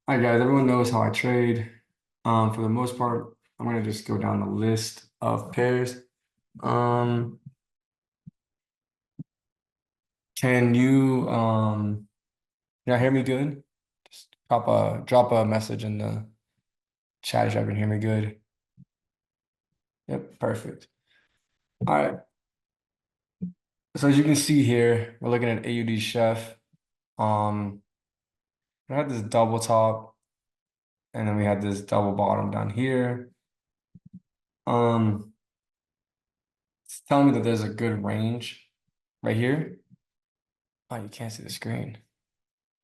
All right, guys, everyone knows how I trade. For the most part, I'm gonna just go down the list of pairs. Can you hear me good? Just drop a message in the chat if you can hear me good. Yep, perfect. All right. So as you can see here, we're looking at AUD Chef. We had this double top, and then we had this double bottom down here. It's telling me that there's a good range right here. Oh, you can't see the screen.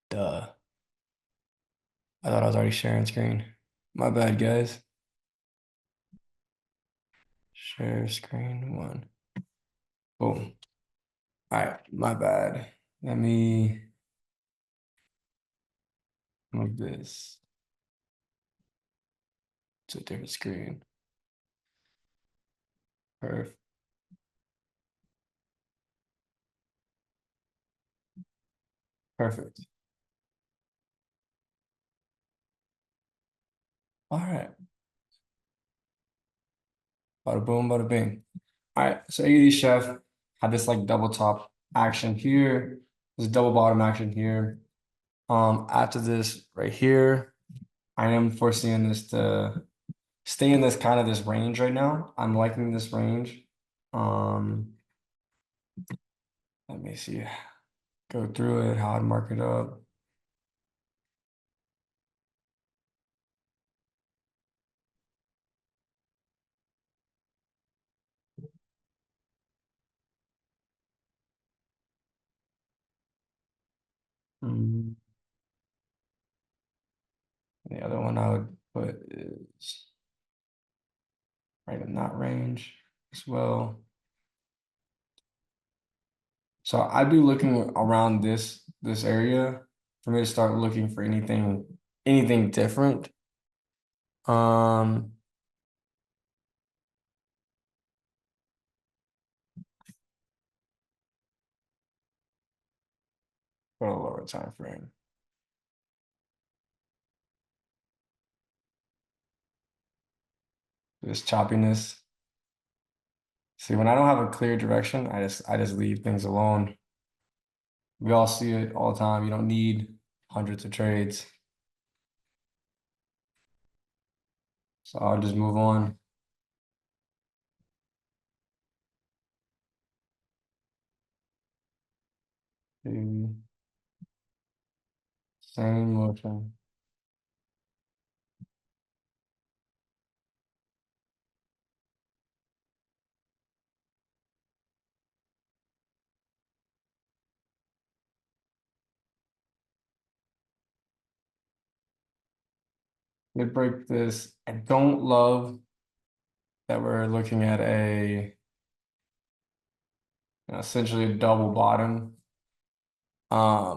Duh. I thought I was already sharing screen. My bad, guys. Share screen one. Boom. All right, my bad. Let me move this to a different screen. Perfect. Perfect. All right. Bada boom, bada bing. All right, so AUD Chef had this like double top action here. There's double bottom action here. After this right here, I am foreseeing this to stay in this kind of this range right now. I'm liking this range. Let me see, go through it, how I'd mark it up. Mm. The other one I would put is right in that range as well. So I'd be looking around this area for me to start looking for anything different. Um, for a lower time frame. This choppiness. See, when I don't have a clear direction, I just leave things alone. We all see it all the time. You don't need hundreds of trades. So I'll just move on. Same motion. Let me break this. I don't love that we're looking at essentially a double bottom. Yeah,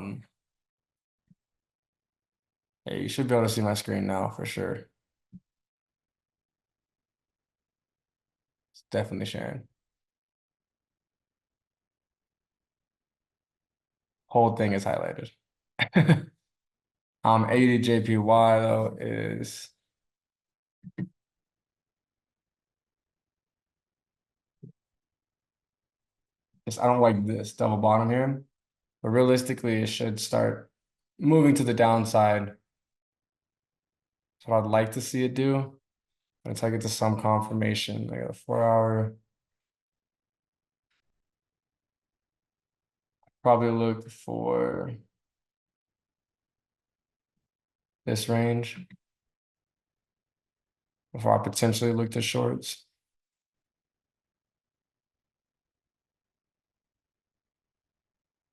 you should be able to see my screen now for sure. It's definitely sharing. Whole thing is highlighted. AUD/JPY though is I don't like this double bottom here, but realistically it should start moving to the downside. That's what I'd like to see it do. Until I get to some confirmation. I got a 4-hour. Probably look for this range before I potentially look to shorts.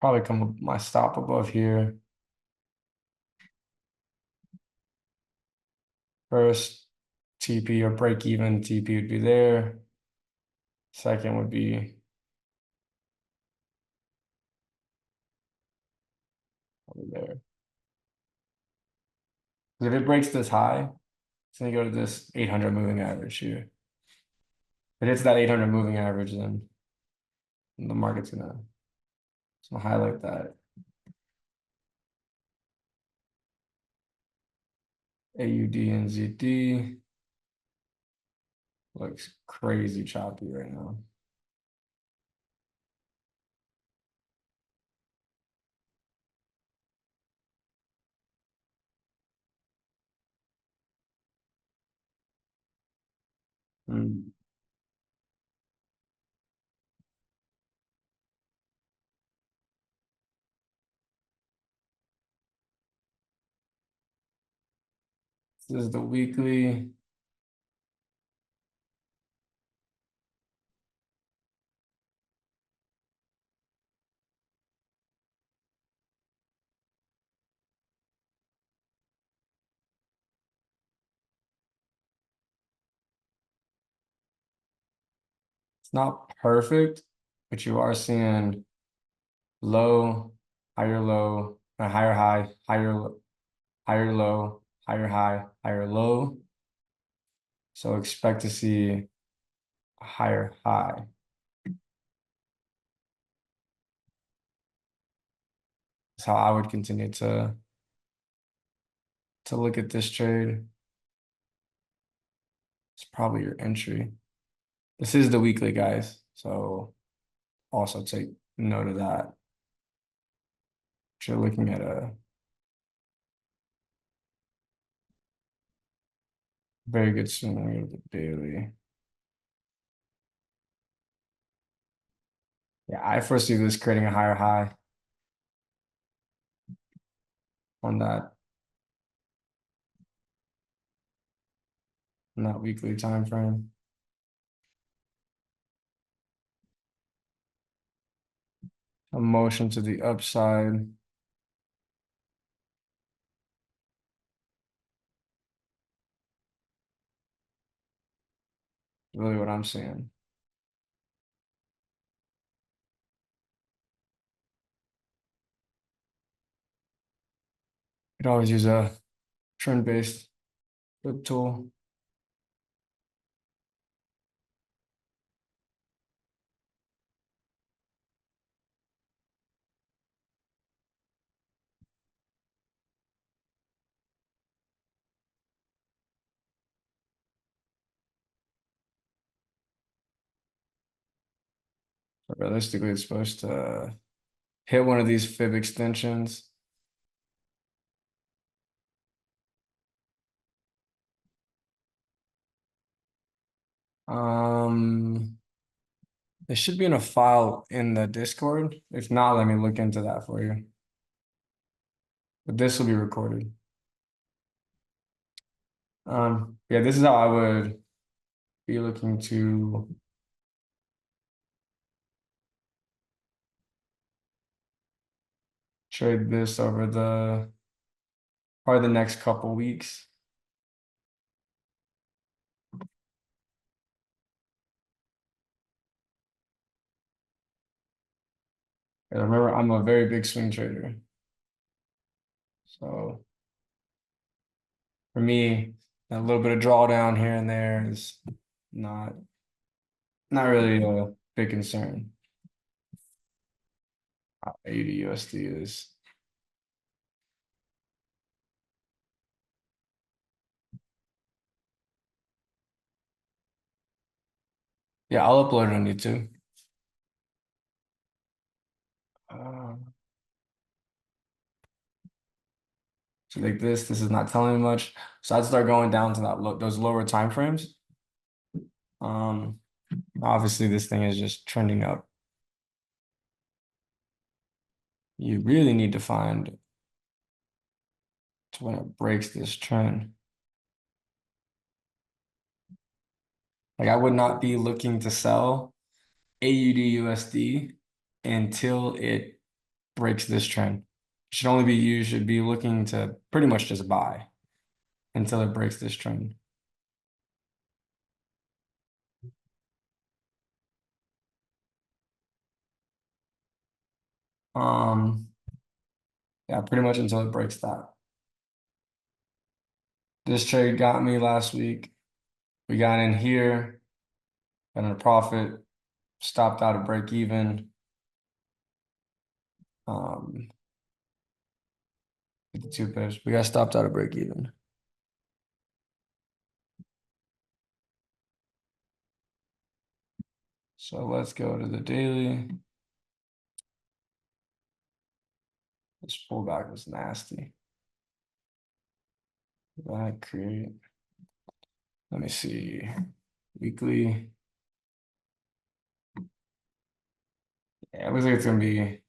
Probably come with my stop above here. First TP or break even TP would be there. Second would be over there. If it breaks this high, it's gonna go to this 800 moving average here. If it hits that 800 moving average, then the market's gonna highlight that. AUD and ZD looks crazy choppy right now. Hmm. This is the weekly. It's not perfect, but you are seeing low, higher low, a higher high, higher low, higher high, higher low. So expect to see a higher high. That's how I would continue to look at this trade. It's probably your entry. This is the weekly, guys. So also take note of that. You're looking at a very good swing of the daily. Yeah, I foresee this creating a higher high on that weekly time frame. A motion to the upside. Really what I'm seeing. You could always use a trend-based flip tool. But realistically, it's supposed to hit one of these fib extensions. It should be in a file in the Discord. If not, let me look into that for you. But this will be recorded. Yeah, this is how I would be looking to trade this over probably the next couple weeks. And remember, I'm a very big swing trader. So for me, a little bit of drawdown here and there is not really a big concern. 80 USD is. Yeah, I'll upload it on YouTube. So like this is not telling me much. So I'd start going down to those lower time frames. Obviously this thing is just trending up. You really need to find when it breaks this trend. Like I would not be looking to sell AUD USD until it breaks this trend. You should be looking to pretty much just buy until it breaks this trend. Um, yeah, pretty much until it breaks that. This trade got me last week. We got in here, got in a profit, stopped out at break even. 52 pips. We got stopped out at break even. So let's go to the daily. This pullback was nasty. That create. Let me see. Weekly. Yeah, it looks like it's gonna be.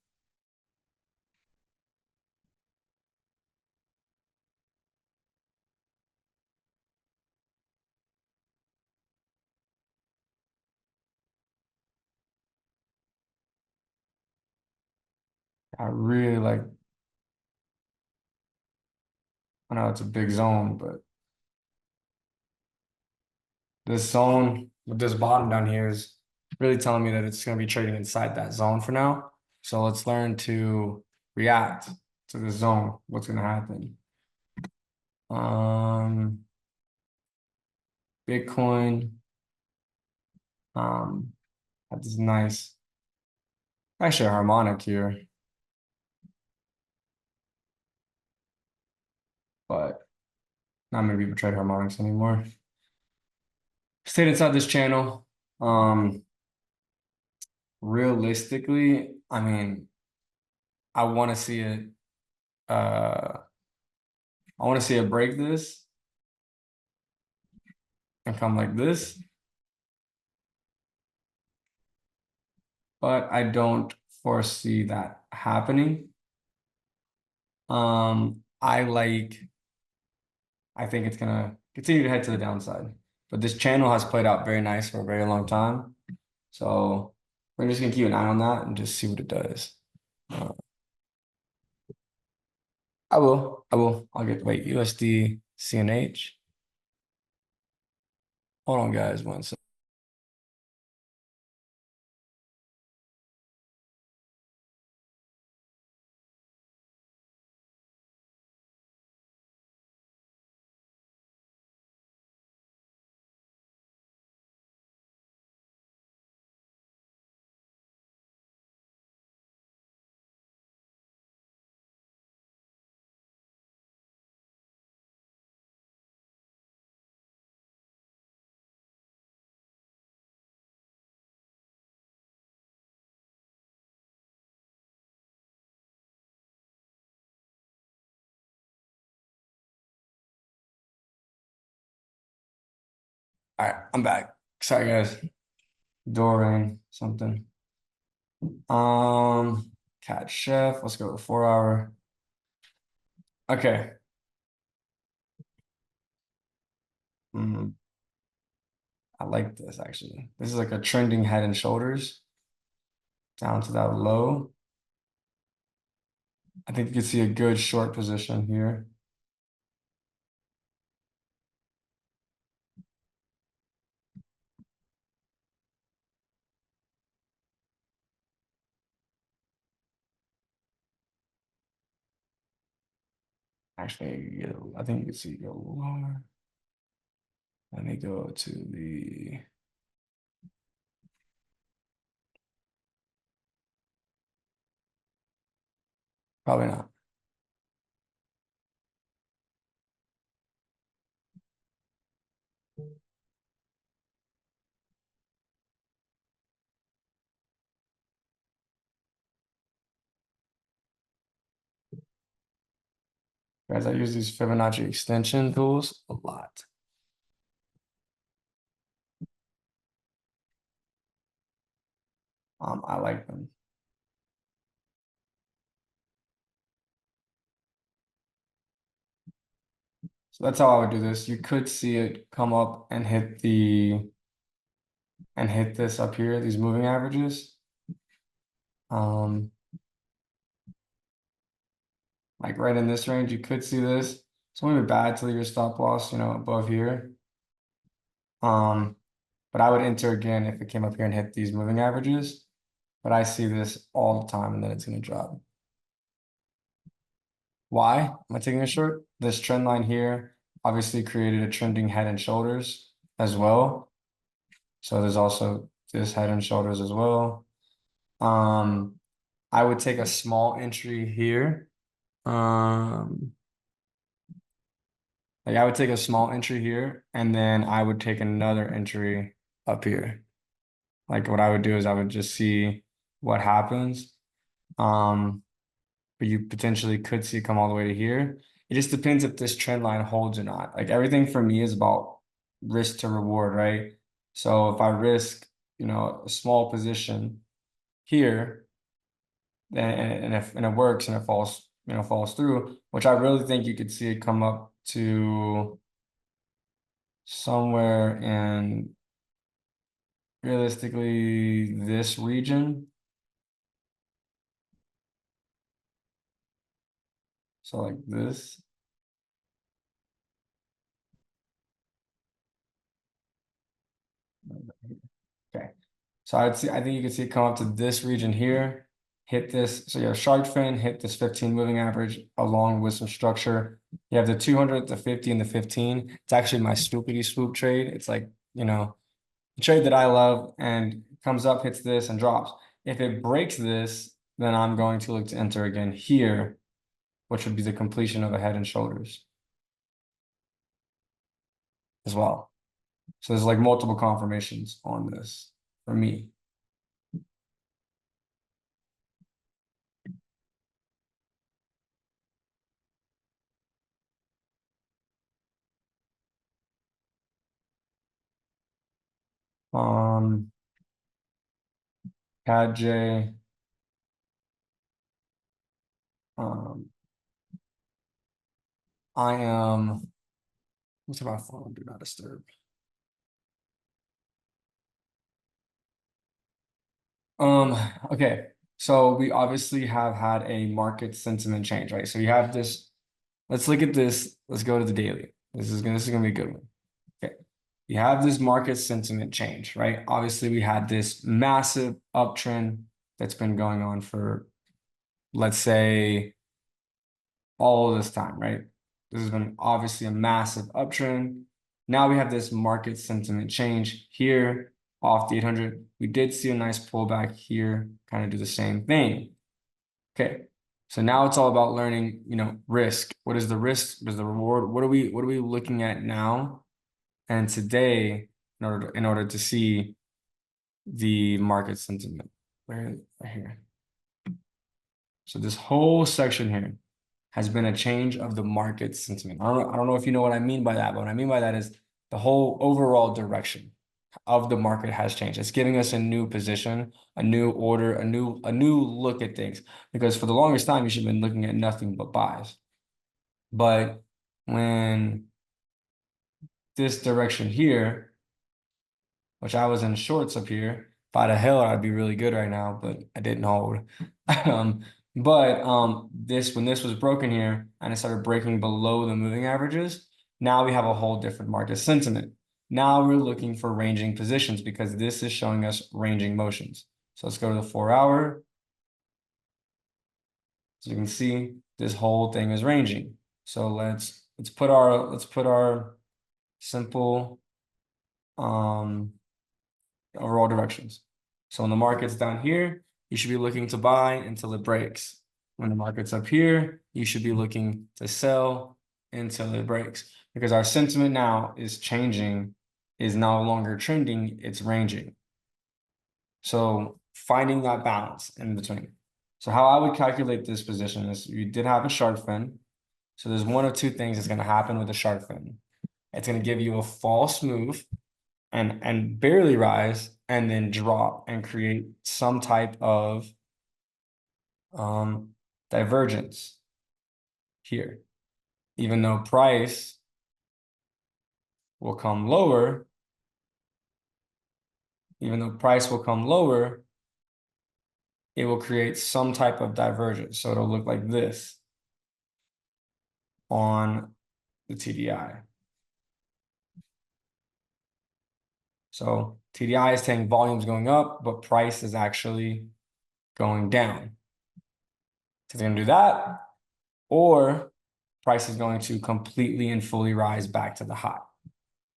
I really like. I know it's a big zone, but this zone with this bottom down here is really telling me that it's going to be trading inside that zone for now. So let's learn to react to the zone. What's going to happen? Bitcoin. That is nice. Actually, a harmonic here, but not many people trade harmonics anymore. Stayed inside this channel. Realistically, I mean, I want to see it. I want to see it break this and come like this, but I don't foresee that happening. I think it's gonna continue to head to the downside, but this channel has played out very nice for a very long time. So we're just gonna keep an eye on that and just see what it does. Uh, I'll get, wait, USD CNH. Hold on, guys, one second. All right, I'm back. Sorry, guys. Door something. Cat Chef. Let's go with 4 hour. Okay. I like this actually. This is like a trending head and shoulders down to that low. I think you can see a good short position here. Actually, I think you can see go lower. Let me go to the probably not. Guys, I use these Fibonacci extension tools a lot. I like them. So that's how I would do this. You could see it come up and hit this up here, these moving averages. Like right in this range, you could see this. It's only bad to leave your stop loss, above here. But I would enter again if it came up here and hit these moving averages. But I see this all the time and then it's gonna drop. Why am I taking a short? This trend line here obviously created a trending head and shoulders as well. So there's also this head and shoulders as well. I would take a small entry here. Like I would take a small entry here and then I would take another entry up here. Like what I would do is I would just see what happens. But you potentially could see it come all the way to here. It just depends if this trend line holds or not. Like everything for me is about risk to reward, right? So if I risk, a small position here, and it works and it falls through, which I really think you could see it come up to somewhere in realistically this region. So like this. Okay. So I think you can see it come up to this region here, hit this. So you have shark fin, hit this 15 moving average along with some structure. You have the 200, the 50, and the 15. It's actually my swoopity swoop trade. It's like, the trade that I love, and comes up, hits this, and drops. If it breaks this, then I'm going to look to enter again here, which would be the completion of a head and shoulders as well. So there's like multiple confirmations on this for me. Um, CAD J, um, I am, what's my phone? Do not disturb. Okay. So we obviously have had a market sentiment change, right? So you have this, let's look at this. Let's go to the daily. This is gonna be a good one. Okay. You have this market sentiment change, right? Obviously, we had this massive uptrend that's been going on for, let's say, all of this time, right? This has been obviously a massive uptrend. Now we have this market sentiment change here off the 800. We did see a nice pullback here, kind of do the same thing. Okay. So now it's all about learning, risk. What is the risk? What is the reward? What are we looking at now and today in order to see the market sentiment? Right here. So this whole section here has been a change of the market sentiment. I don't know if you know what I mean by that, but what I mean by that is the whole overall direction of the market has changed. It's giving us a new position, a new order, a new look at things. Because for the longest time, you should have been looking at nothing but buys. But when this direction here, which I was in shorts up here, if I had a held, I'd be really good right now, but I didn't hold. When this was broken here and it started breaking below the moving averages, now we have a whole different market sentiment. Now we're looking for ranging positions because this is showing us ranging motions. So let's go to the 4-hour. So you can see this whole thing is ranging. So let's put our simple overall directions. So when the market's down here, you should be looking to buy until it breaks. When the market's up here, you should be looking to sell until it breaks. Because our sentiment now is changing, is no longer trending, it's ranging. So finding that balance in between. So how I would calculate this position is you did have a shark fin. So there's one of two things that's going to happen with the shark fin. It's going to give you a false move and barely rise and then drop and create some type of divergence here. Even though price will come lower, it will create some type of divergence. So it'll look like this on the TDI. So TDI is saying volume's going up, but price is actually going down. It's going to do that, or price is going to completely and fully rise back to the high.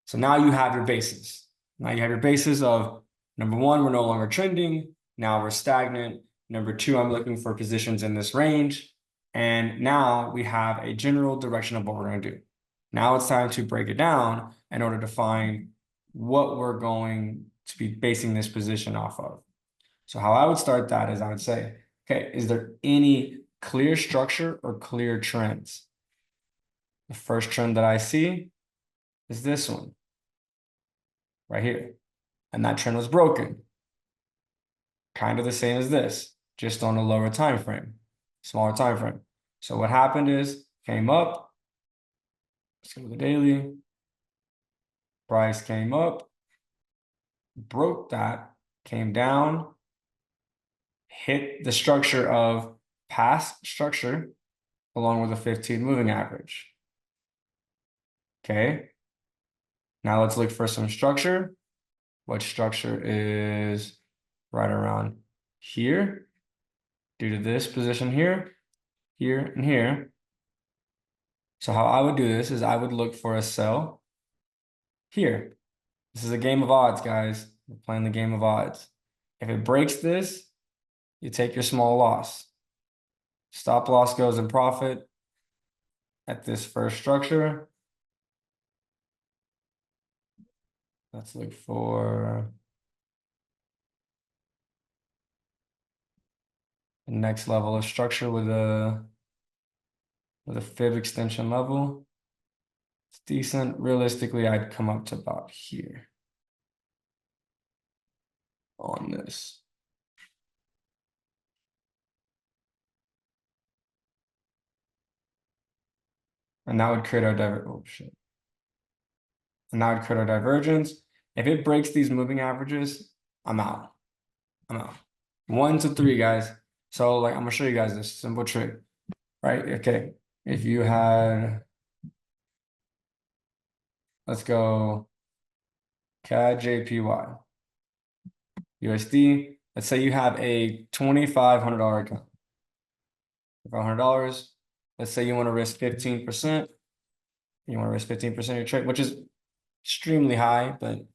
So now you have your basis. Now you have your basis of number one, we're no longer trending. Now we're stagnant. Number two, I'm looking for positions in this range. And now we have a general direction of what we're going to do. Now it's time to break it down in order to find what we're going to be basing this position off of. So how I would start that is I would say, okay, is there any clear structure or clear trends? The first trend that I see is this one right here. And that trend was broken. Kind of the same as this, just on a lower time frame, smaller time frame. So what happened is came up. Let's go to the daily. Price came up, broke that, came down, hit the structure of past structure along with a 15 moving average. Okay. Now let's look for some structure. What structure is right around here due to this position here, here, and here. So how I would do this is I would look for a sell here. This is a game of odds, guys. We're playing the game of odds. If it breaks this, you take your small loss. Stop loss goes in profit at this first structure. Let's look for the next level of structure with a fib extension level. It's decent. Realistically, I'd come up to about here on this. And that would create our And that would create our divergence. If it breaks these moving averages, I'm out. I'm out. 1 to 3, guys. So like I'm gonna show you guys this simple trick, right? Okay, if you had, let's go CAD JPY USD. Let's say you have a $2,500 account. $500. Let's say you want to risk 15%. You want to risk 15% of your trade, which is extremely high, but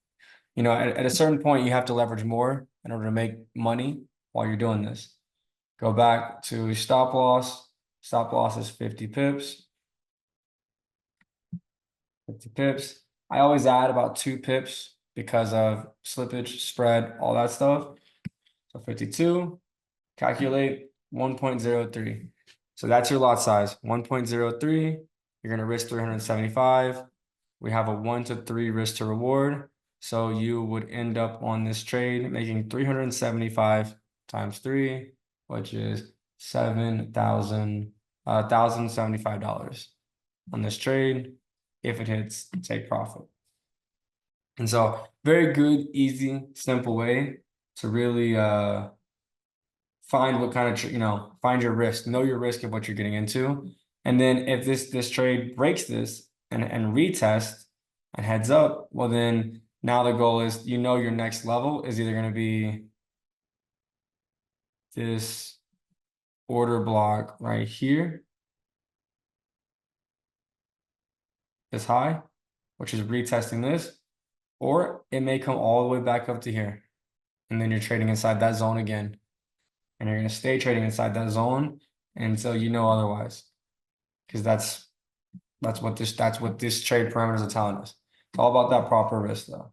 you know, at a certain point, you have to leverage more in order to make money while you're doing this. Go back to stop loss. Stop loss is 50 pips. 50 pips. I always add about 2 pips because of slippage, spread, all that stuff. So 52, calculate 1.03. So that's your lot size, 1.03. You're going to risk 375. We have a 1 to 3 risk to reward. So you would end up on this trade making 375 times 3, which is $1,075 on this trade. If it hits, take profit. And so very good, easy, simple way to really find what kind of, find your risk, know your risk of what you're getting into. And then if this trade breaks this and retest and heads up, well, then now the goal is, your next level is either going to be this order block right here, this high, which is retesting this, or it may come all the way back up to here. And then you're trading inside that zone again. And you're going to stay trading inside that zone until you know otherwise. Because that's what this trade parameters are telling us. It's all about that proper risk though.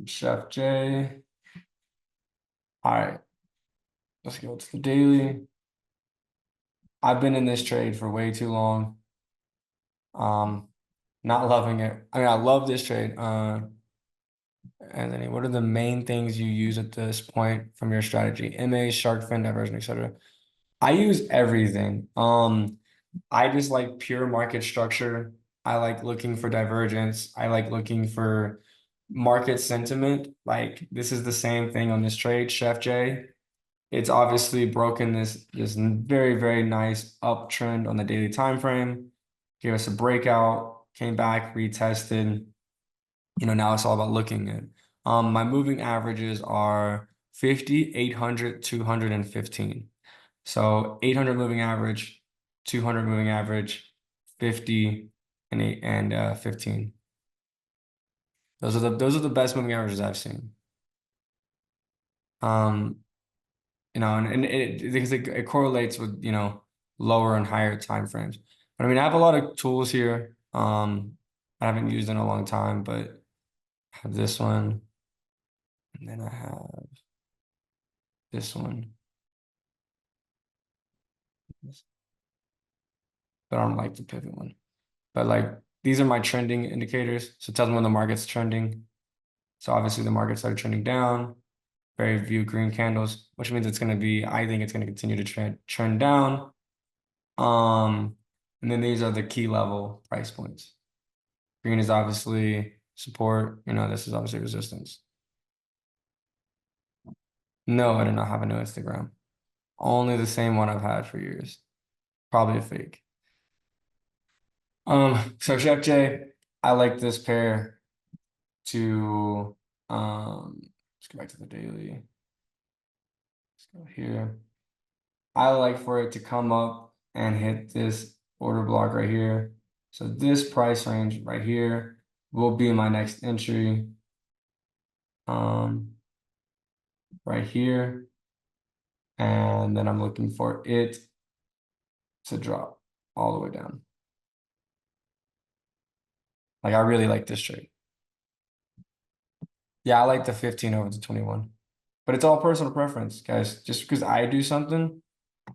Chef J. All right. Let's go to the daily. I've been in this trade for way too long. Not loving it. I mean, I love this trade. Anthony, what are the main things you use at this point from your strategy? MA, shark fin, diversion, etc. I use everything. I just like pure market structure. I like looking for divergence. I like looking for market sentiment. Like this is the same thing on this trade, Chef J. It's obviously broken this very, very nice uptrend on the daily time frame. Gave us a breakout, came back, retested. Now it's all about looking at. My moving averages are 50, 800, 200, and 15. So 800 moving average, 200 moving average, 50, and 15. Those are the best moving averages I've seen. you know, and because it correlates with, you know, lower and higher time frames. But I mean, I have a lot of tools here. I haven't used in a long time, but I have this one, and then I have this one. But I don't like the pivot one. But like these are my trending indicators. So it tells me when the market's trending. So obviously the market started trending down, very few green candles, which means it's going to be, I think it's going to continue to trend down. And then these are the key level price points. Green is obviously support, you know, this is obviously resistance. No, I do not have a new Instagram. Only the same one I've had for years. Probably a fake. So Chef J, I like this pair to let's go back to the daily. Let's go here. I like for it to come up and hit this order block right here. So this price range right here will be my next entry. Right here. And then I'm looking for it to drop all the way down. Like I really like this trade. Yeah, I like the 15 over the 21. But it's all personal preference, guys. Just because I do something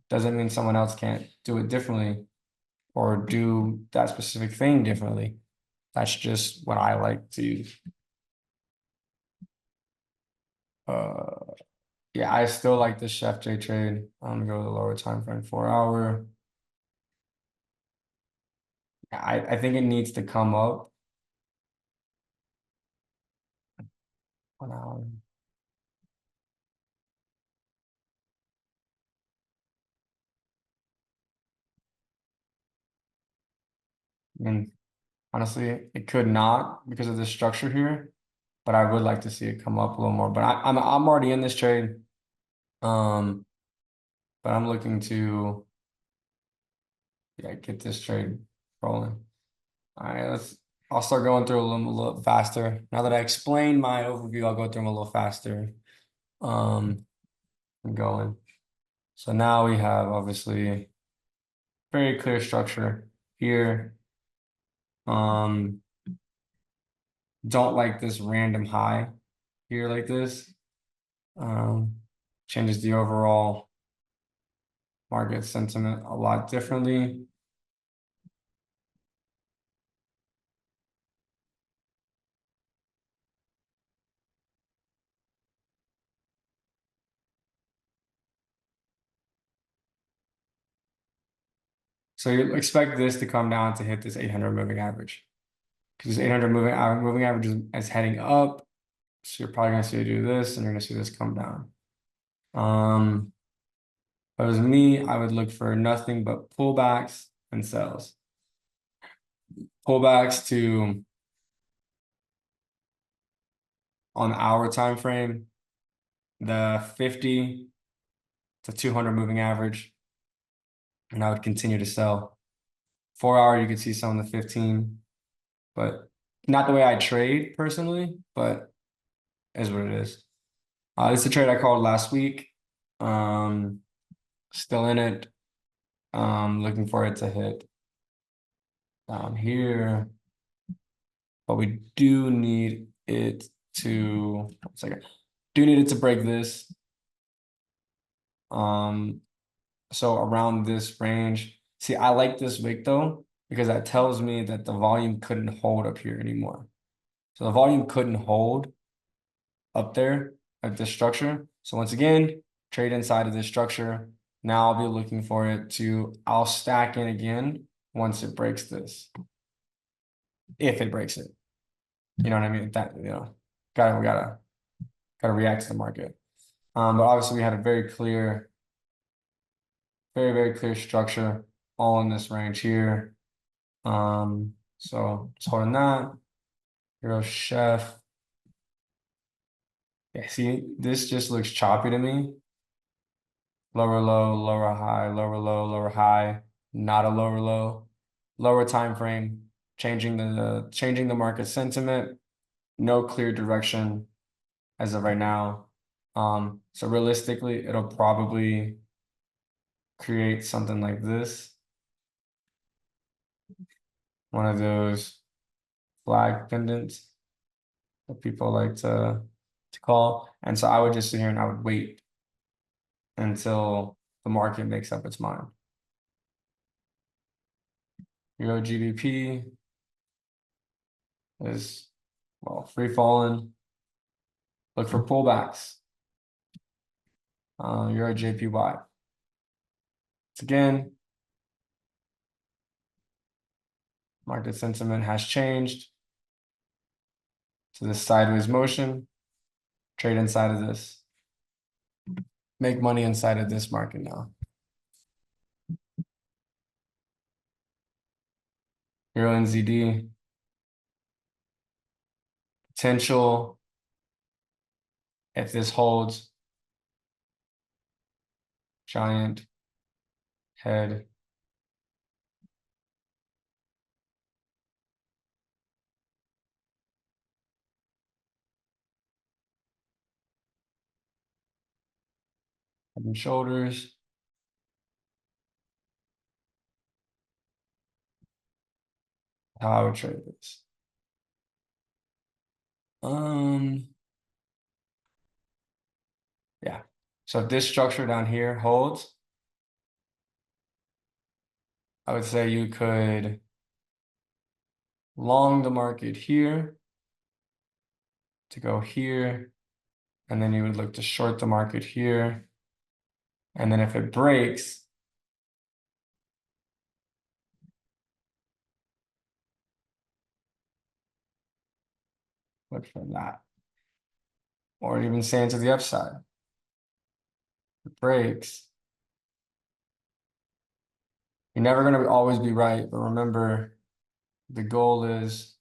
doesn't mean someone else can't do it differently or do that specific thing differently. That's just what I like to use. Yeah, I still like the Chef J trade. I'm gonna go to the lower time frame, 4 hour. I think it needs to come up 1 hour. I mean, honestly, it could not because of the structure here, but I would like to see it come up a little more. But I'm already in this trade. Um, but I'm looking to get this trade rolling. All right, I'll start going through a little faster. Now that I explained my overview, I'll go through them a little faster. I'm going. So now we have obviously very clear structure here. Don't like this random high here like this. Changes the overall market sentiment a lot differently. So you expect this to come down to hit this 800 moving average. Because this 800 moving average is heading up. So you're probably going to see it do this, and you're going to see this come down. If it was me, I would look for nothing but pullbacks and sells. Pullbacks to on the hour time frame, the 50 to 200 moving average, and I would continue to sell. 4 hour, you could see some of the 15, but not the way I trade personally, but is what it is. This is a trade I called last week. Still in it. Looking for it to hit down here, but we do need it to, 1 second, do need it to break this. So around this range. See, I like this wick though, because that tells me that the volume couldn't hold up here anymore. So the volume couldn't hold up there at this structure. So once again, trade inside of this structure. Now I'll be looking for it to, I'll stack in again once it breaks this. If it breaks it. You know what I mean? That, you know, we gotta react to the market. But obviously we had a very clear, very clear structure all in this range here. So just holding that. Hero Chef. Yeah, see, this just looks choppy to me. Lower low, lower high, lower low, lower high, not a lower low, lower time frame, changing the market sentiment, no clear direction as of right now. So realistically, it'll probably create something like this. One of those flag pendants that people like to call. And so I would just sit here and I would wait until the market makes up its mind. Euro GBP is, well, free falling. Look for pullbacks. Euro JPY. Again, market sentiment has changed to this sideways motion. Trade inside of this. Make money inside of this market now. Euro NZD. Potential, if this holds, giant head. Head and shoulders. How I would trade this. Yeah. So if this structure down here holds, I would say you could long the market here to go here, and then you would look to short the market here. And then if it breaks, look for that. Or even say to the upside. If it breaks. You're never going to always be right, but remember, the goal is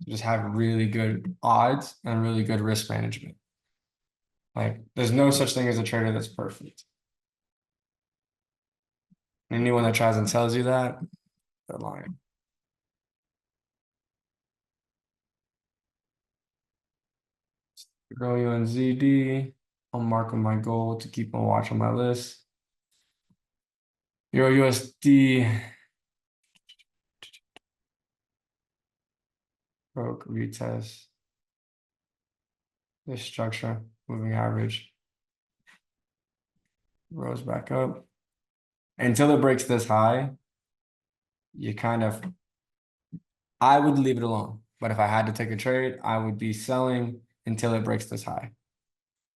to just have really good odds and really good risk management. Like, there's no such thing as a trader that's perfect. Anyone that tries and tells you that, they're lying. Euro UNZD. I'm marking my goal to keep on watch on my list. Euro USD. Broke retest. This structure, moving average. Rose back up. Until it breaks this high, you kind of, I would leave it alone. But if I had to take a trade, I would be selling until it breaks this high.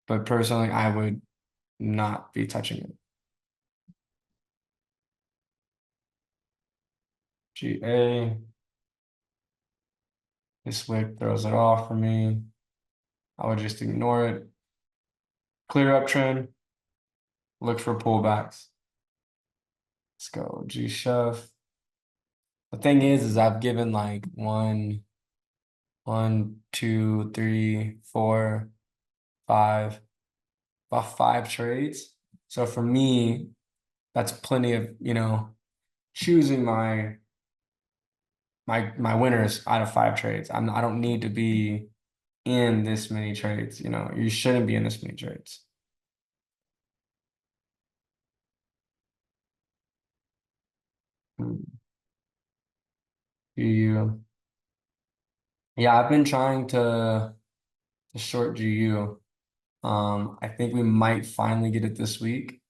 But personally, I would not be touching it. GA. This wick throws it off for me. I would just ignore it. Clear uptrend. Look for pullbacks. Let's go G chef. The thing is I've given like one, two, three, four, five, about 5 trades. So for me, that's plenty of, choosing my winners out of 5 trades. I don't need to be in this many trades. You shouldn't be in this many trades. GU. Yeah, I've been trying to short GU. I think we might finally get it this week.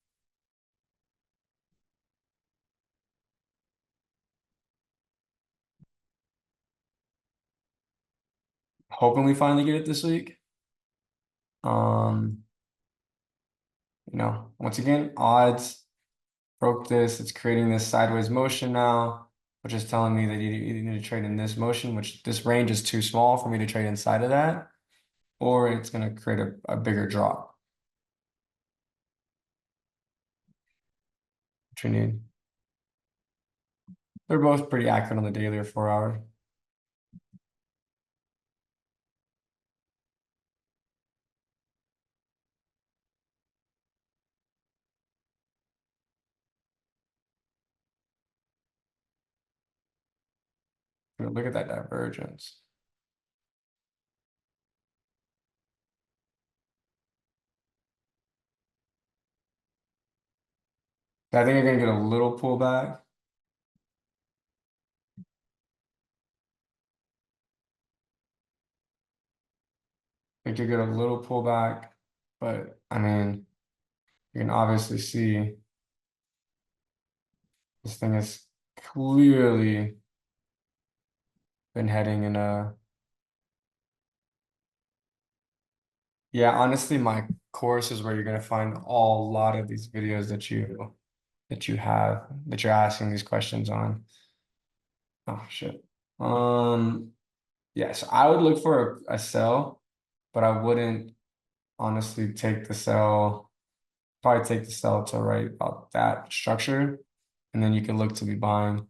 Hoping we finally get it this week. Once again, odds broke this. It's creating this sideways motion now, which is telling me that you either need to trade in this motion, which this range is too small for me to trade inside of that, or it's going to create a bigger drop. Which we need. They're both pretty accurate on the daily or 4 hour. Look at that divergence. I think you're gonna get a little pullback. I think you get a little pullback, but I mean, you can obviously see this thing has clearly been heading in a, yeah, honestly, my course is where you're gonna find a lot of these videos that you're asking these questions on. Oh shit. Yes, I would look for a sell, but I wouldn't honestly take the sell, probably take the sell to right about that structure, and then you can look to be buying.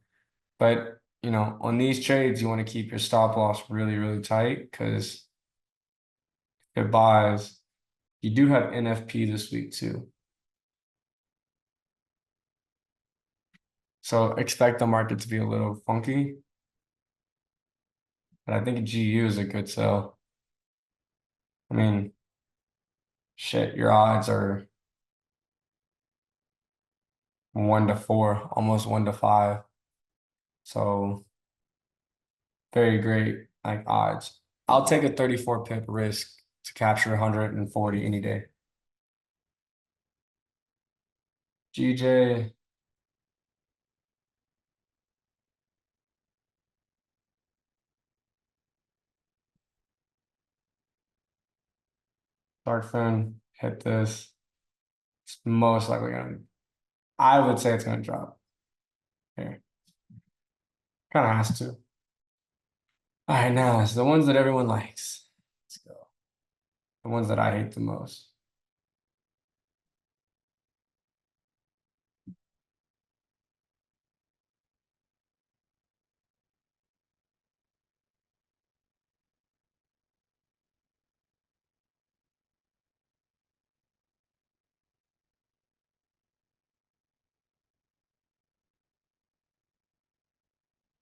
But on these trades, you want to keep your stop loss really, really tight because if it buys, you do have NFP this week too. So expect the market to be a little funky, but I think GU is a good sell. I mean, shit, your odds are 1 to 4, almost 1 to 5. So very great like odds. I'll take a 34 pip risk to capture 140 any day. GJ, Darkfin, hit this. It's most likely gonna, I would say it's gonna drop here. Kind of has to. All right, now it's the ones that everyone likes. Let's go. The ones that I hate the most.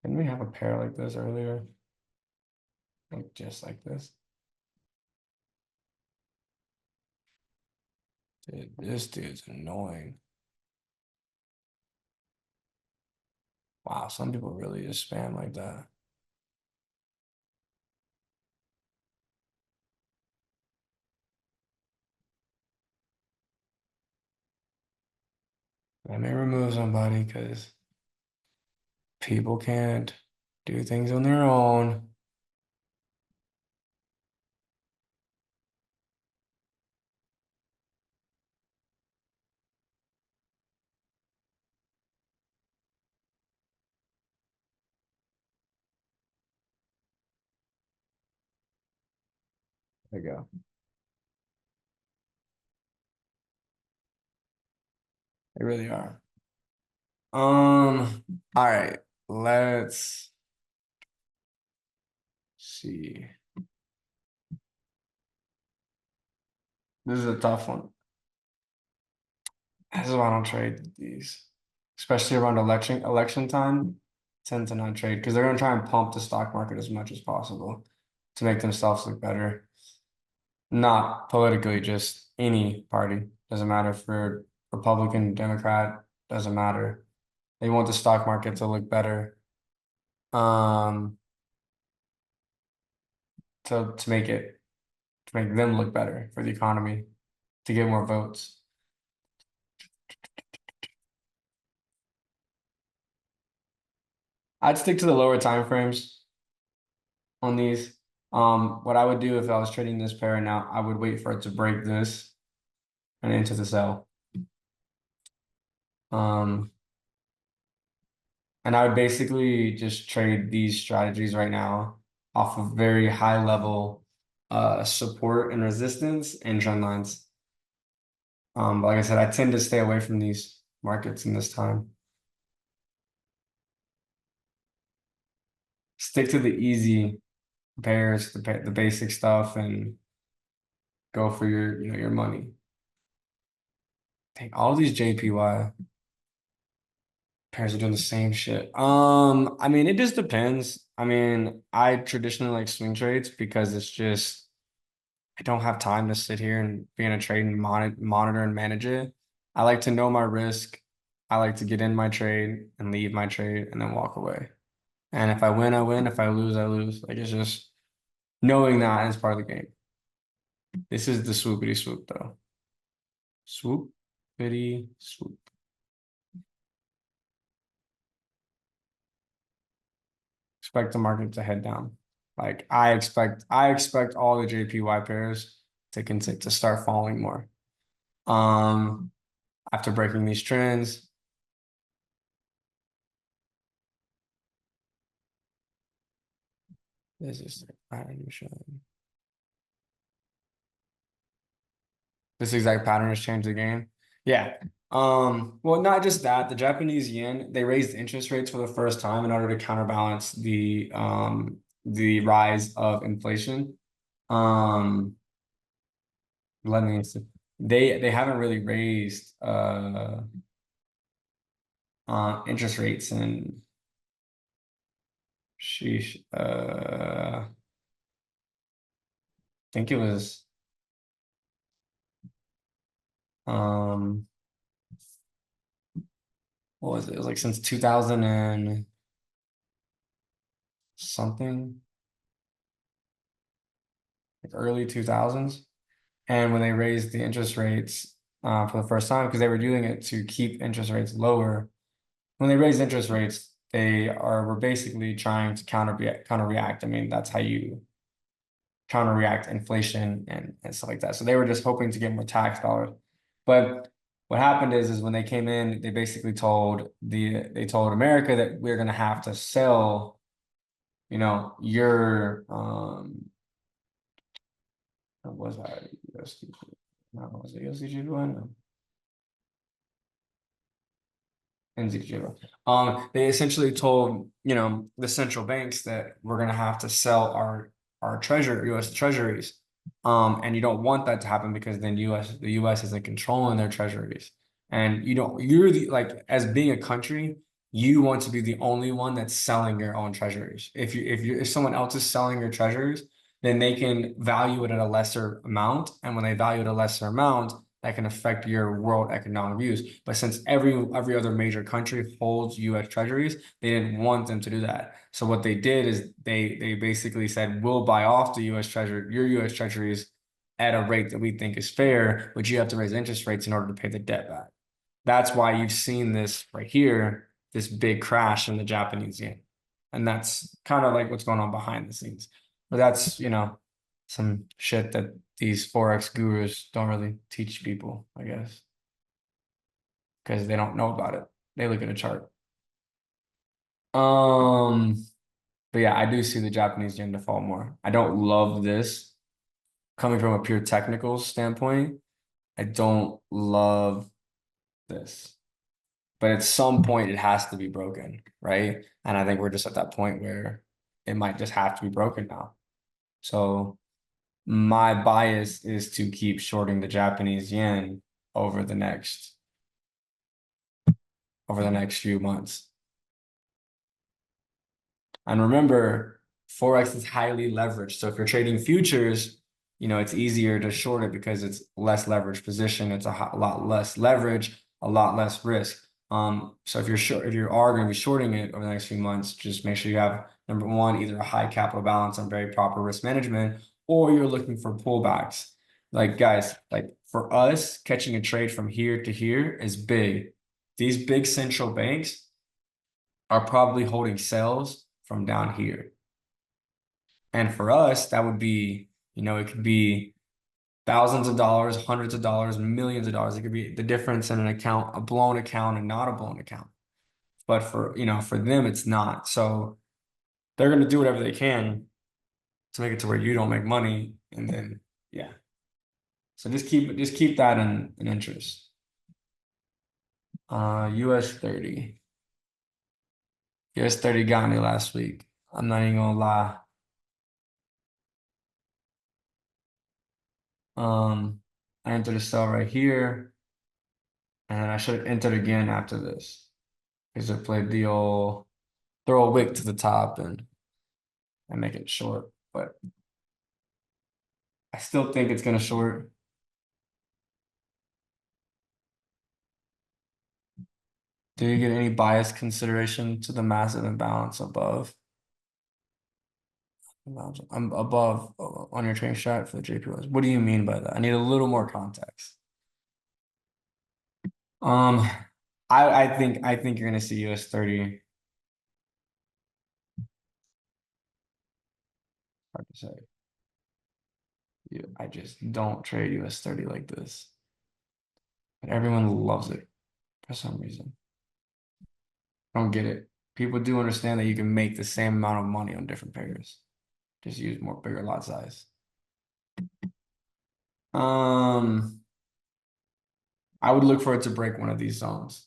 Didn't we have a pair like this earlier? Like just like this? Dude, this dude's annoying. Wow, some people really just spam like that. Let me remove somebody because people can't do things on their own. There you go. They really are. All right, let's see. This is a tough one. This is why I don't trade these, especially around election time. Tend to not trade because they're gonna try and pump the stock market as much as possible to make themselves look better. Not politically, just any party. Doesn't matter for Republican, Democrat, doesn't matter. They want the stock market to look better. Um, to make them look better for the economy, to get more votes. I'd stick to the lower time frames on these. What I would do if I was trading this pair now, I would wait for it to break this and into the sell. And I would basically just trade these strategies right now off of very high level support and resistance and trend lines. But like I said, I tend to stay away from these markets in this time. Stick to the easy pairs, the basic stuff, and go for your money. Dang, all these JPY pairs are doing the same shit. I mean, it just depends. I mean, I traditionally like swing trades because it's just I don't have time to sit here and be in a trade and monitor and manage it. I like to know my risk I like to get in my trade and leave my trade and then walk away. And if I win, I win. If I lose, I lose. Like it's just knowing that is part of the game. This is the swoopity swoop though. Swoopity swoop. Expect the market to head down. Like I expect all the JPY pairs to start falling more. After breaking these trends. This is pattern showing. This exact pattern has changed the game. Yeah. Well, not just that, the Japanese yen, they raised interest rates for the first time in order to counterbalance the rise of inflation. Um, let me see. They haven't really raised interest rates and sheesh I think it was um what was it? It was like since 2000 and something, like early 2000s. And when they raised the interest rates for the first time, because they were doing it to keep interest rates lower, when they raised interest rates, were basically trying to counter react. I mean, that's how you counter react inflation and stuff like that. So they were just hoping to get more tax dollars. But what happened is when they came in, they basically told America that we're gonna have to sell, your what was that USD? No, was it USDG one? No. NZG. They essentially told, the central banks that we're gonna have to sell our US treasuries. And you don't want that to happen because then the US isn't controlling their treasuries. And you're like, as being a country, you want to be the only one that's selling your own treasuries. If someone else is selling your treasuries, then they can value it at a lesser amount. And when they value it at a lesser amount, that can affect your world economic views. But since every other major country holds US treasuries, they didn't want them to do that. So what they did is they basically said, we'll buy off your US treasuries at a rate that we think is fair, but you have to raise interest rates in order to pay the debt back. That's why you've seen this right here, this big crash in the Japanese yen. And that's kind of like what's going on behind the scenes. But that's, some shit that these Forex gurus don't really teach people, I guess, because they don't know about it. They look at a chart. But yeah, I do see the Japanese yen to fall more. I don't love this. Coming from a pure technical standpoint, I don't love this. But at some point, it has to be broken, right? And I think we're just at that point where it might just have to be broken now. So my bias is to keep shorting the Japanese yen over the next few months. And remember, Forex is highly leveraged. So if you're trading futures, it's easier to short it because it's less leveraged position. It's a lot less leverage, a lot less risk. So if you are going to be shorting it over the next few months, just make sure you have, number one, either a high capital balance and very proper risk management, or you're looking for pullbacks. Like guys, like for us, catching a trade from here to here is big. These big central banks are probably holding sells from down here. And for us, that would be, it could be thousands of dollars, hundreds of dollars, millions of dollars. It could be the difference in an account, a blown account and not a blown account. But for them, it's not. So they're going to do whatever they can to make it to where you don't make money. And then, yeah. So just keep that in interest. US 30. US 30 got me last week. I'm not even gonna lie. I entered a sell right here, and I should have entered again after this because I played the old throw a wick to the top and make it short. But I still think it's gonna short. Do you get any bias consideration to the massive imbalance above? I'm above on your trading strat for the JPYs. What do you mean by that? I need a little more context. Um, I think you're gonna see US 30. Hard to say. Yeah, I just don't trade US 30 like this. And everyone loves it for some reason. I don't get it. People do understand that you can make the same amount of money on different pairs. Just use more bigger lot size. Um, I would look for it to break one of these zones.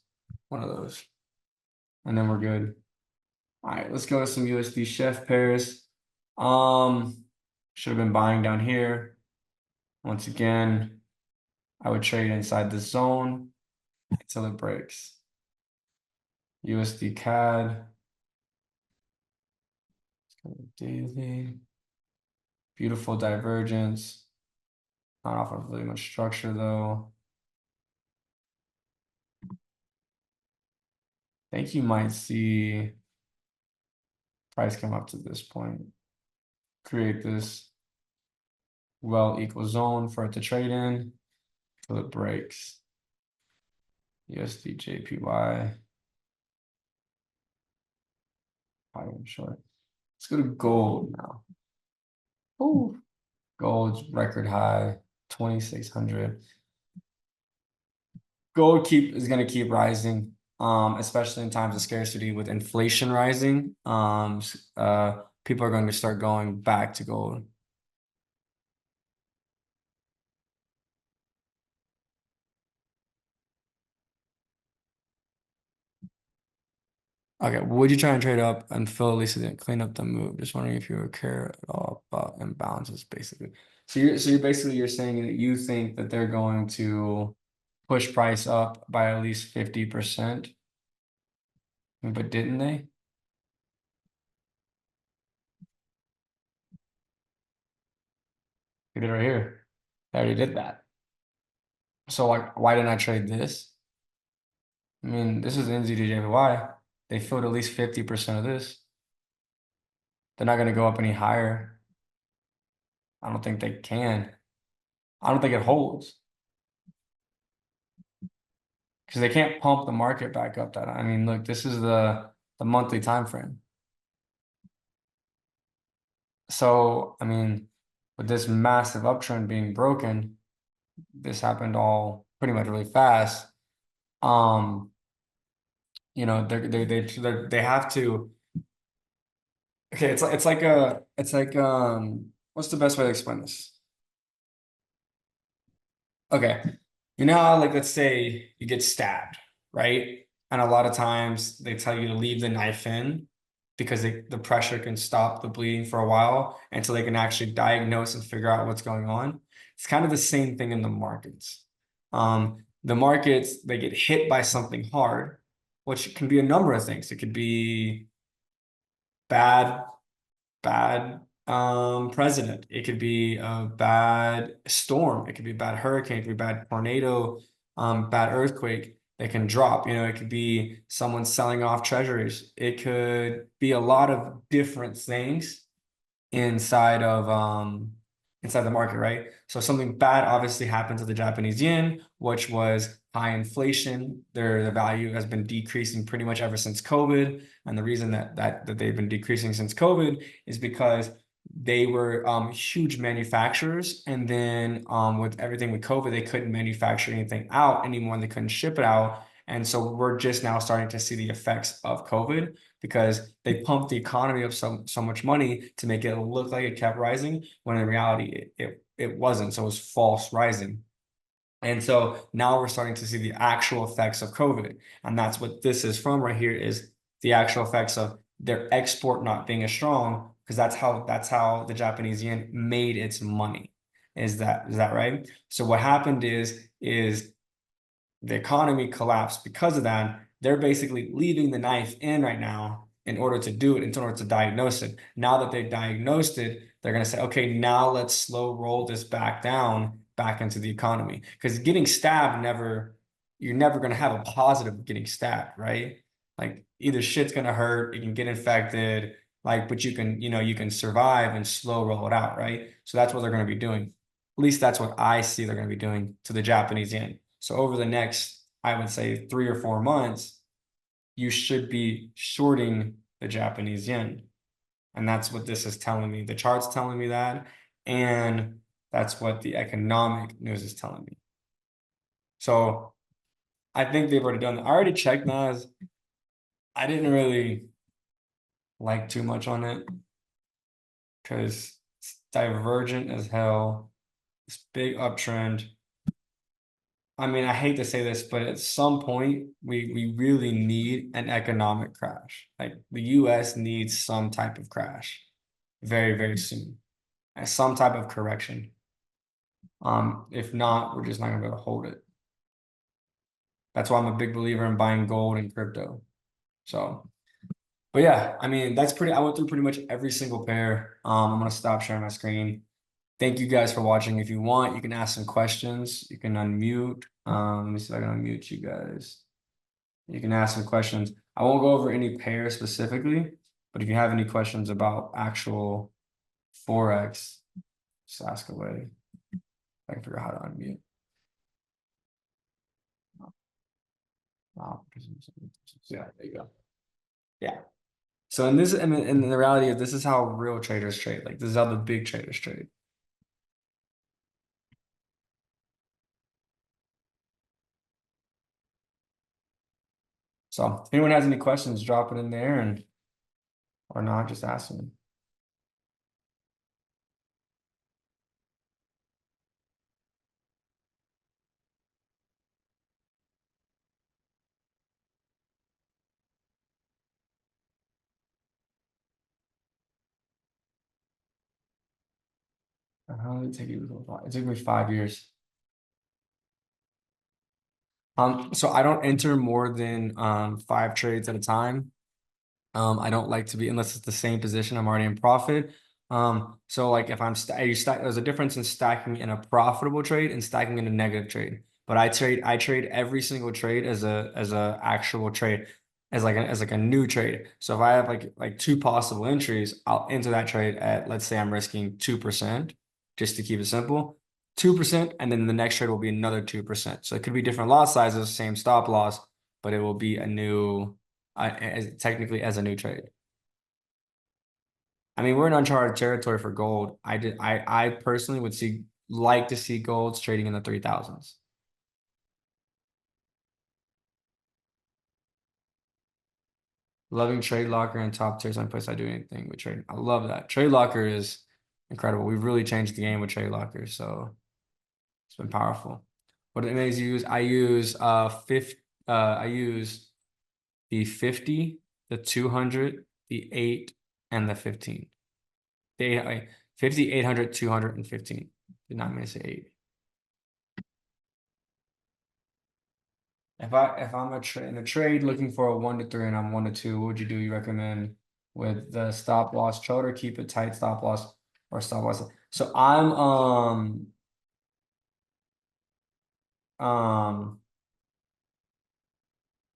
One of those. And then we're good. All right, let's go with some USD chef pairs. Should have been buying down here. Once again, I would trade inside the zone until it breaks. USD CAD. Daily. Beautiful divergence. Not off of really much structure though. I think you might see price come up to this point. Create this well equal zone for it to trade in till it breaks. USD JPY. I'm short. Let's go to gold now. Oh, gold's record high, 2,600. Gold is going to keep rising, especially in times of scarcity with inflation rising. People are going to start going back to gold. Okay, would you try and trade up until at least it didn't clean up the move? Just wondering if you care at all about imbalances, basically. So you're basically you're saying that you think that they're going to push price up by at least 50%, but didn't they? They did right here. They already did that. So like, why didn't I trade this? I mean, this is NZDJPY. They filled at least 50% of this. They're not going to go up any higher. I don't think they can. I don't think it holds because they can't pump the market back up. That I mean, look, this is the monthly time frame. So I mean, with this massive uptrend being broken, this happened all pretty much really fast. You know, they have to. Okay, what's the best way to explain this? Okay. You know how, like, let's say you get stabbed, right? And a lot of times they tell you to leave the knife in because the pressure can stop the bleeding for a while until they can actually diagnose and figure out what's going on. It's kind of the same thing in the markets. The markets, they get hit by something hard, which can be a number of things. It could be bad president. It could be a bad storm. It could be a bad hurricane. It could be a bad tornado, bad earthquake that can drop. You know, it could be someone selling off treasuries. It could be a lot of different things inside of inside the market, right? So something bad obviously happened to the Japanese yen, which was high inflation. Their value has been decreasing pretty much ever since COVID. And the reason that they've been decreasing since COVID is because they were huge manufacturers, and then with everything with COVID, they couldn't manufacture anything out anymore, and they couldn't ship it out. And so we're just now starting to see the effects of COVID because they pumped the economy of so much money to make it look like it kept rising, when in reality it wasn't. So it was false rising. And so now we're starting to see the actual effects of COVID. And that's what this is from right here, is the actual effects of their export not being as strong, because that's how the Japanese yen made its money. Is that right? So what happened is the economy collapsed because of that. They're basically leaving the knife in right now in order to do it, in order to diagnose it. Now that they've diagnosed it, they're going to say, okay, now let's slow roll this back down, back into the economy. Because getting stabbed you're never gonna have a positive getting stabbed, right? Like either shit's gonna hurt, you can get infected, like, but you can, you can survive and slow roll it out, right? So that's what they're gonna be doing. At least that's what I see they're gonna be doing to the Japanese yen. So over the next, I would say 3 or 4 months, you should be shorting the Japanese yen. And that's what this is telling me. The chart's telling me that, and that's what the economic news is telling me. So I think they've already done that. I already checked NAS. I didn't really like too much on it because it's divergent as hell. This big uptrend. I mean, I hate to say this, but at some point, we really need an economic crash. Like the US needs some type of crash very, very soon, and some type of correction. If not, we're just not gonna be able to hold it. That's why I'm a big believer in buying gold and crypto. So, but yeah, I mean, I went through pretty much every single pair. I'm gonna stop sharing my screen. Thank you guys for watching. If you want, you can ask some questions. You can unmute. Let me see if I can unmute you guys. You can ask some questions. I won't go over any pair specifically, but if you have any questions about actual Forex, just ask away. I can figure out how to unmute. Wow. Yeah, there you go. Yeah. So in this, in the reality of this is how real traders trade. Like this is how the big traders trade. So if anyone has any questions, drop it in there, and or not, just ask them. How did it take you? It took me 5 years. So I don't enter more than 5 trades at a time. I don't like to be unless it's the same position, I'm already in profit. So like if I'm there's a difference in stacking in a profitable trade and stacking in a negative trade. But I trade every single trade as a actual trade, as like a new trade. So if I have like two possible entries, I'll enter that trade at, let's say I'm risking 2%, just to keep it simple. 2%, and then the next trade will be another 2%. So it could be different lot sizes, same stop loss, but it will be a new technically as a new trade. I mean, we're in uncharted territory for gold. I personally would like to see golds trading in the 3,000s. Loving Trade Locker and top tier, some place I do anything with trading. I love that. Trade Locker is incredible. We've really changed the game with Trade Locker, so it's been powerful. What it makes use, I use the 50, the 200, the 8, and the 15. The 50, 800, 200, and 15. Did not mean to say 8. If I'm in a trade looking for a 1 to 3 and I'm 1 to 2, what would you do? You recommend with the stop loss chode, or keep it tight stop loss, or stop loss? So um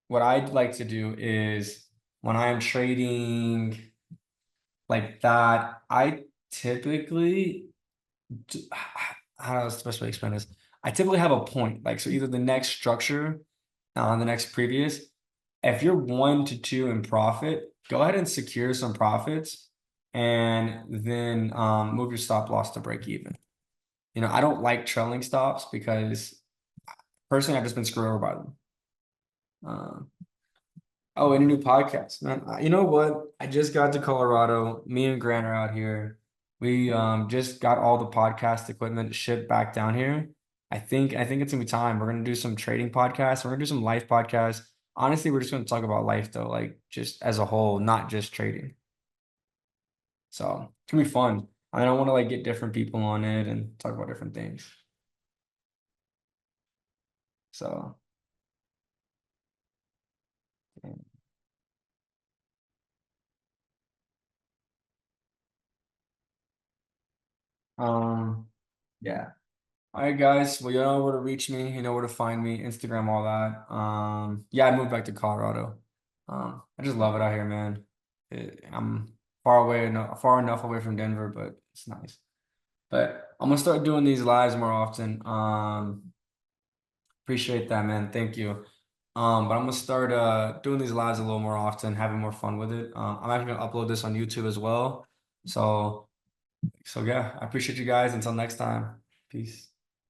what I'd like to do is when I am trading like that, I typically how's the best way to explain this? I typically have a point, like so either the next structure on the next previous. If you're 1 to 2 in profit, go ahead and secure some profits and then move your stop loss to break even. I don't like trailing stops because personally I've just been screwed over by them. Um, oh, and a new podcast, man. You know what? I just got to Colorado. Me and Grant are out here. We just got all the podcast equipment shipped back down here. I think it's gonna be time. We're gonna do some trading podcasts. We're gonna do some life podcasts. Honestly, we're just gonna talk about life though, like just as a whole, not just trading. So it's gonna be fun. I want to like get different people on it and talk about different things. So yeah. um yeah. All right, guys. Well, you know where to reach me. You know where to find me. Instagram, all that. Yeah, I moved back to Colorado. I just love it out here, man. I'm far away, no, far enough away from Denver, but it's nice. But I'm gonna start doing these lives more often. Appreciate that, man. Thank you. But I'm gonna start doing these lives a little more often, having more fun with it. I'm actually gonna upload this on YouTube as well. So yeah, I appreciate you guys. Until next time. Peace.